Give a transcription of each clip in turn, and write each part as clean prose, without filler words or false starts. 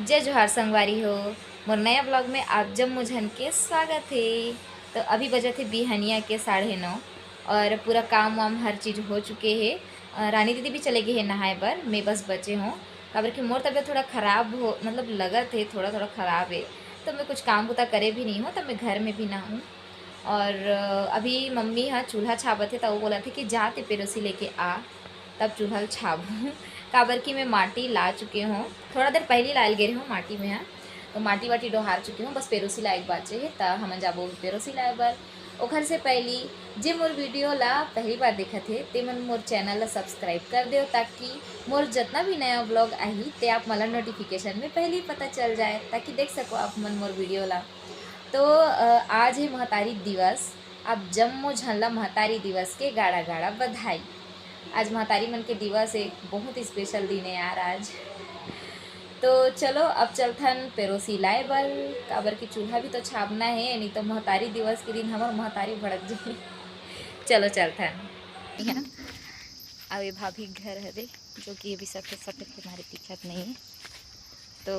जय जोहार संगवारी हो। मोर नया ब्लॉग में आप जब मुझन के स्वागत है। तो अभी बजे थे बिहनिया के 9:30 और पूरा काम वाम हर चीज़ हो चुके हैं। रानी दीदी भी चले गए हैं नहाए पर, मैं बस बचे हूँ। काबर कि मोर तबीयत थोड़ा ख़राब हो, मतलब लगा थे थोड़ा थोड़ा ख़राब है, तो मैं कुछ काम बुता करे भी नहीं हूँ, तब मैं घर में भी ना हूँ। और अभी मम्मी हाँ चूल्हा छापत थे, तो वो बोला थे कि जाते पेरोसी लेके आ तब चूल्हा छाबूँ। काबर की मैं माटी ला चुके हूँ, थोड़ा देर पहले लाल गए हूँ माटी में। हाँ तो माटी वाटी डोहार चुकी हूँ, बस पेरोसी लायक बाचे है त हम जाबो पेरोसी लाए बर। ओखर से पहली जे मोर वीडियो ला पहली बार देखत है ते मन मोर चैनल ला सब्सक्राइब कर दो, ताकि मोर जितना भी नया ब्लॉग आई ते आप मला नोटिफिकेशन में पहले ही पता चल जाए, ताकि देख सको आप मन मोर वीडियो ला। तो आज है महतारी दिवस। आप जम्मो झनला महतारी दिवस के गाड़ा गाड़ा बधाई। आज महतारी मन के दिवस एक बहुत स्पेशल दिन है यार आज। तो चलो अब चलथन पेरोसी लाए बर, काबर की चूल्हा भी तो छापना है, नहीं तो महतारी दिवस के दिन हमार महतारी भड़क जाए। चलो चलथन। अब ये भाभी घर है जो कि अभी सफ़ेद सफ़ेद तुम्हारे दिक्कत नहीं है, तो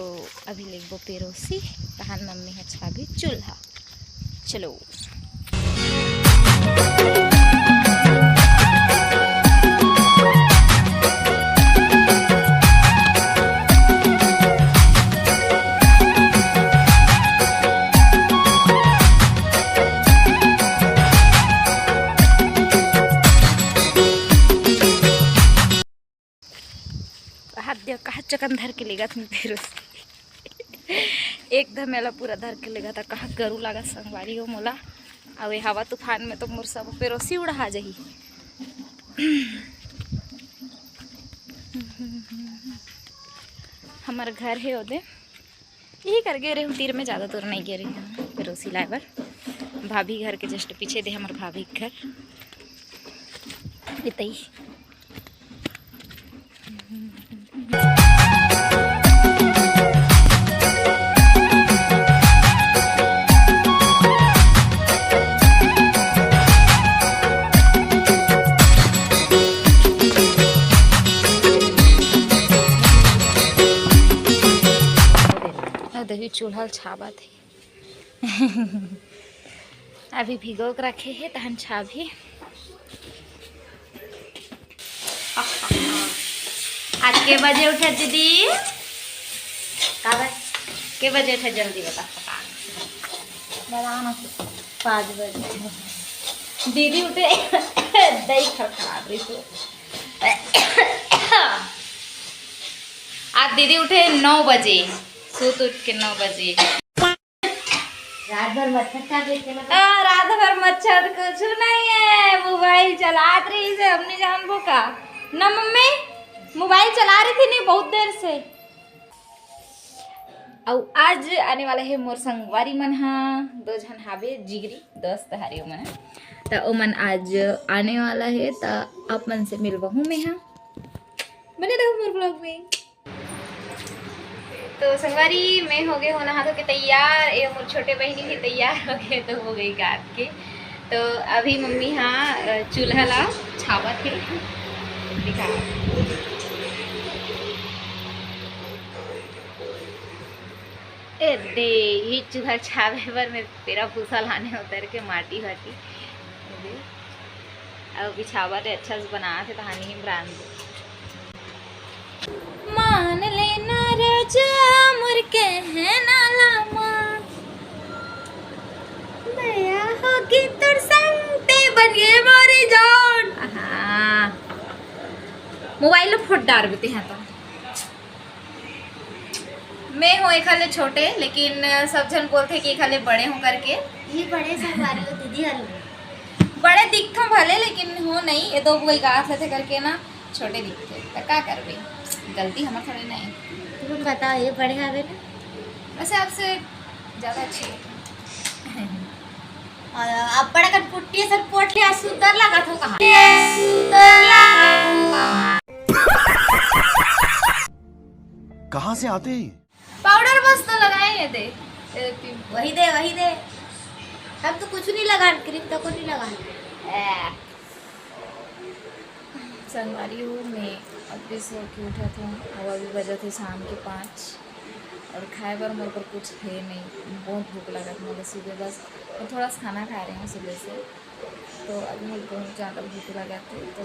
अभी लेगो पेरोसी तहन मम्मी है छाभी चूल्हा। चलो हाथ दिया कहा चकन धर के लेगा तुम पेरोसी। एकदम मेला पूरा धर के लेगा था, कहा करू लगा संगवारी हो मोला। अब ये हवा तूफान में तो मोर सब पेरोसी उड़ा जाही। हमारा घर है ओदे, यही कर गे रही हूँ तीर में, ज़्यादा दूर नहीं गे रही हूँ पेरोसी लाए बर। भाभी घर के जस्ट पीछे दे हमारे भाभी घर इतई। दही चूल्हा छाबा थे। अभी भिगो के रखे है तहन छाभी। आज के बजे उठे दीदी? के बजे उठे जल्दी बता। 5 बजे दीदी उठे। दही खा रही थी। आज दीदी उठे 9 बजे, सूत उठ के 9 बजे। रात भर मच्छर रात भर मच्छर कुछ नहीं है, मोबाइल चला रही से हमने जानबो का ना मम्मी, मोबाइल चला रही थी नहीं बहुत देर से। और आज आने वाला है मोर संगवारी मन, हाँ 2 जन हावे जिगरी दोस्त हारे मन, तो ओ मन आज आने वाला है, तो आप मन से मिलबहू मैं। हाँ बने रहो मोर ब्लॉग में। तो संगवारी मैं हो गए हो नहा धो के तैयार, ये मोर छोटे बहनी भी तैयार हो गए, तो हो गई गात के। तो अभी मम्मी हाँ चूल्हा ला छावा थे दिखा। ए दे ही चूल्हा छावे पर मैं तेरा भूसा लाने उतर के माटी वाटी अब बिछावा थे अच्छा से बना थे तहानी ही ब्रांड मान लेना राजा मुर के है नाला मां, दया होगी तुर संग ते बनिए मोरी जान। हाँ मोबाइल फोट डार देते हैं। तो मैं हूँ एक हाले छोटे, लेकिन सब जन बोलते कि एक हाले बड़े हूँ करके। ये बड़े संगवारी हो दीदी हलो। बड़े दिखता भले, लेकिन हो नहीं, ये 2 कोई गाथ लेते करके ना छोटे दिखते, तो क्या करबे, गलती हमारे थोड़ी नहीं। तुम बताओ ये बड़े हावे ना, वैसे आपसे ज़्यादा अच्छी और अब बड़ा कर पुट्टी सर पोट लिया सुंदर लगा तो कहा कहाँ से आते हैं? पाउडर बस तो लगाए थे। वही दे हम तो कुछ नहीं लगा, क्रीम तो को नहीं लगा। संगवारी हूँ मैं, अभी सो के उठा था और अभी बजा थे शाम के 5 और खाए पर मेरे पर कुछ है नहीं, बहुत भूख लगा था मुझे सुबह, बस और थोड़ा सा खाना खा रहे हैं सुबह से, तो अभी मुझे बहुत ज़्यादा भूख लगा थे। तो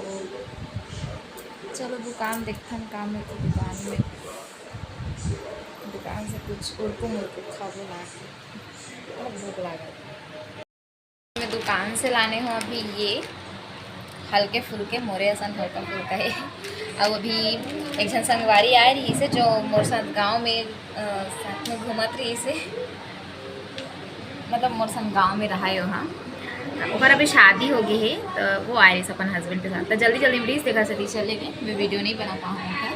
चलो दुकान देखते हैं, काम है तो दुकान से कुछ उड़को मुड़को खाबो ला के, बहुत भूख लगा था। मैं दुकान से लाने हूँ अभी ये हल्के फुल्के मोरे असन हल्का फुल्का है। अब अभी एक जन संगवारी आए रही से जो मोर साथ गाँव में साथ में घूमत रही से, मतलब मोर संग गाँव में रहा है वहाँ, और अभी शादी हो गई है तो वो आए रही अपन हस्बैंड के साथ। तो जल्दी जल्दी प्लीज़ देखा सकी चले गए, मैं वीडियो नहीं बना पाऊँ था,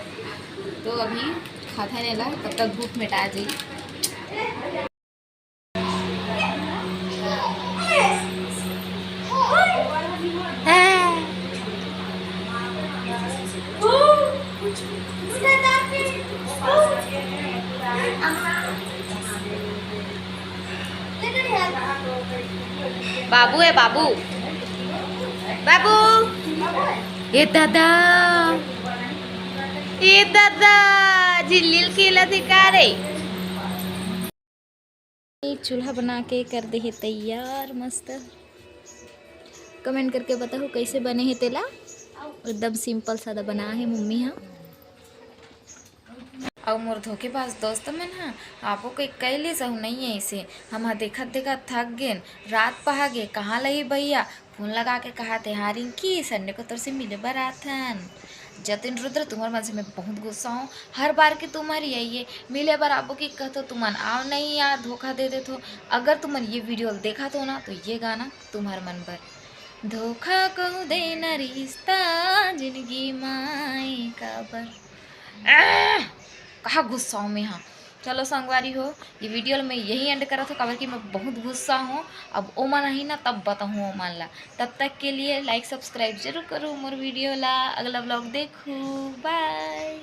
तो अभी खाता नहीं ला, तब तक भूख मिटा जी। बाबू है बाबू, बाबू, ये दादा, ये दादा झिल्लिल केला दिखा रे। एक चूल्हा बना के कर दे है तैयार मस्त। कमेंट करके बताओ कैसे बने हैं तेला। एकदम सिंपल सादा बना है मम्मी। हाँ और मोर धोखेबाज दोस्त में ना आपको कोई कैले सहू नहीं है इसे, हम देखत देखत थक गए, रात पहा गे कहाँ लगी भैया, फोन लगा के कहा थे हाँ रिंकी संडे को तोर से मिले बराथन। जतिन रुद्र तुम्हारे मन से मैं बहुत गुस्सा हूँ, हर बार की तुम्हारी आइए मिले बार आपको की कहते तुमन आओ नहीं यार धोखा दे देते हो। अगर तुमन ये वीडियो देखा तो ना तो ये गाना तुम्हारे मन पर, धोखा कहूँ देना रिश्ता जिंदगी माए का बर। कहाँ गुस्सा हूँ मैं। हाँ चलो संगवारी हो, ये वीडियो मैं यही एंड करा था काबर कि मैं बहुत गुस्सा हूँ। अब ओ मन ही ना तब बताऊँ ओ मन ला, तब तक के लिए लाइक सब्सक्राइब जरूर करूँ मोर वीडियो ला, अगला ब्लॉग देखूँ, बाय।